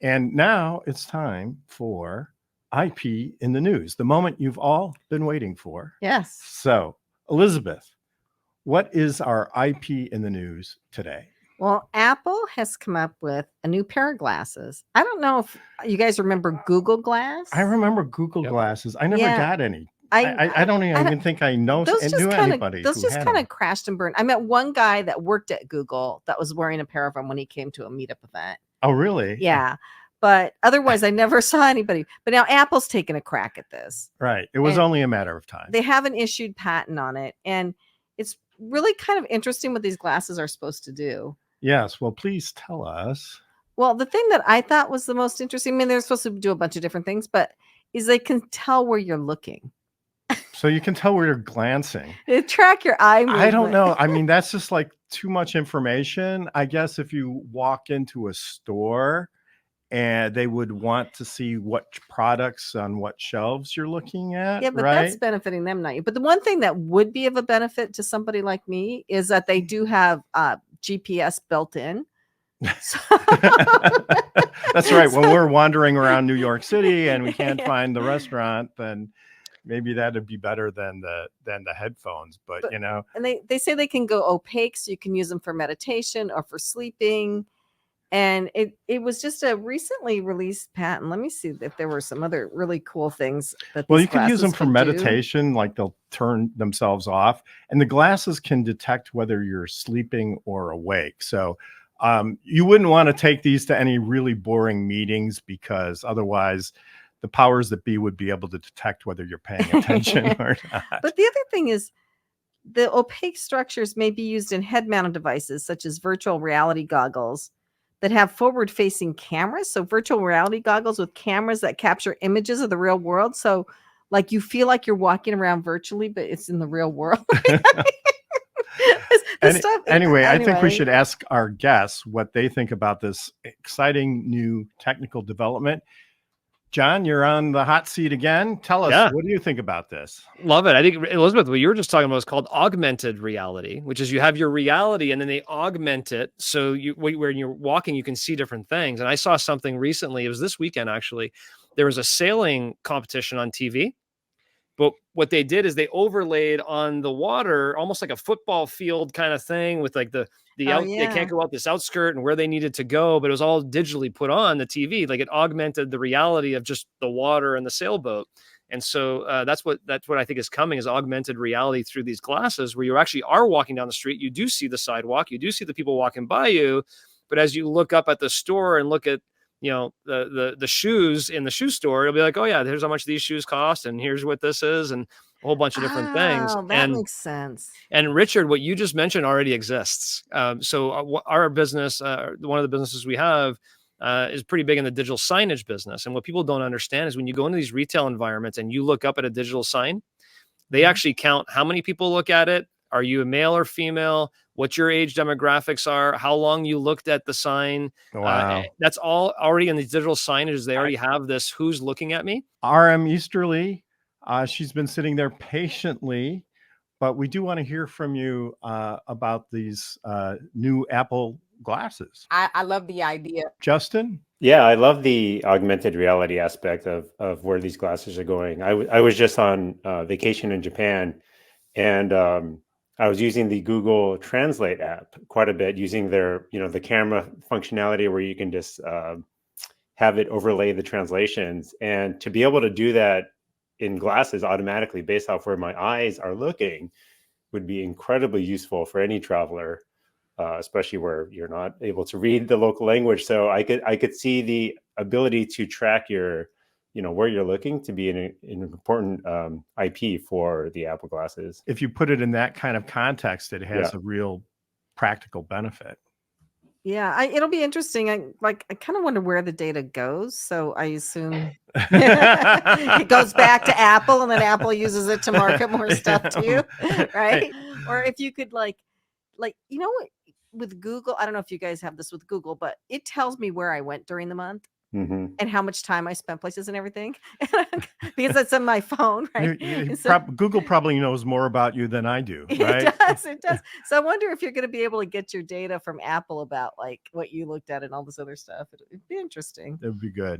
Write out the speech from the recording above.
And now it's time for IP in the news, the moment you've all been waiting for. Yes. So, Elizabeth, what is our IP in the news today? Well, Apple has come up with a new pair of glasses. I don't know if you guys remember Google Glass. I remember Google glasses. I never got any. I don't even think I knew anybody those who just had kind them. of crashed and burned. I met one guy that worked at Google that was wearing a pair of them when he came to a meetup event. Oh, really? Yeah. But otherwise, I never saw anybody. But now Apple's taking a crack at this. Right. It was only a matter of time. They have an issued patent on it. And it's really kind of interesting what these glasses are supposed to do. Yes. Well, please tell us. Well, the thing that I thought was the most interesting, I mean, they're supposed to do a bunch of different things, but is they can tell where you're looking. So you can tell where you're glancing. They track your eye movement. I don't know. I mean, that's just like too much information. I guess if you walk into a store and they would want to see what products on what shelves you're looking at. Yeah, but that's benefiting them, not you. But the one thing that would be of a benefit to somebody like me is that they do have GPS built in. That's right. When we're wandering around New York City and we can't find the restaurant, then maybe that'd be better than the headphones. But you know, and they say they can go opaque, so you can use them for meditation or for sleeping. And it was just a recently released patent. Let me see if there were some other really cool things that. Well, you can use them for meditation, like they'll turn themselves off, and the glasses can detect whether you're sleeping or awake. So you wouldn't want to take these to any really boring meetings, because otherwise the powers that be would be able to detect whether you're paying attention or not. But the other thing is, the opaque structures may be used in head-mounted devices such as virtual reality goggles that have forward-facing cameras. So virtual reality goggles with cameras that capture images of the real world. So like you feel like you're walking around virtually, but it's in the real world. Anyway, I think we should ask our guests what they think about this exciting new technical development. John, you're on the hot seat again. Tell us, what do you think about this? Love it. I think, Elizabeth, what you were just talking about is called augmented reality, which is you have your reality and then they augment it. So when you're walking, you can see different things. And I saw something recently. It was this weekend, actually. There was a sailing competition on TV. But what they did is they overlaid on the water, almost like a football field kind of thing, with like they can't go out this outskirt and where they needed to go, but it was all digitally put on the TV. Like it augmented the reality of just the water and the sailboat. And so that's what I think is coming, is augmented reality through these glasses, where you actually are walking down the street. You do see the sidewalk, you do see the people walking by you, but as you look up at the store and look at the shoes in the shoe store, it'll be like, oh yeah, here's how much these shoes cost, and here's what this is, and a whole bunch of different things. That makes sense. And Richard, what you just mentioned already exists. So our business, one of the businesses we have, is pretty big in the digital signage business. And what people don't understand is when you go into these retail environments and you look up at a digital sign, they actually count how many people look at it. Are you a male or female? What your age demographics are, how long you looked at the sign. Wow. That's all already in the digital signage. They already have this, who's looking at me. RM Easterly, she's been sitting there patiently, but we do want to hear from you about these new Apple glasses. I love the idea. Justin? Yeah, I love the augmented reality aspect of where these glasses are going. I was just on vacation in Japan, and I was using the Google Translate app quite a bit, using their, the camera functionality where you can just have it overlay the translations. And to be able to do that in glasses automatically based off where my eyes are looking would be incredibly useful for any traveler, especially where you're not able to read the local language. So I could see the ability to track your, where you're looking to be an important IP for the Apple glasses. If you put it in that kind of context, it has a real practical benefit. Yeah, it'll be interesting. I kind of wonder where the data goes. So I assume it goes back to Apple, and then Apple uses it to market more stuff to you, right? Or if you could what with Google, I don't know if you guys have this with Google, but it tells me where I went during the month. Mhm. and how much time I spent places and everything because it's on my phone, right? And so Google probably knows more about you than I do, right? it does. So I wonder if you're going to be able to get your data from Apple about like what you looked at and all this other stuff. It'd be interesting. That would be good.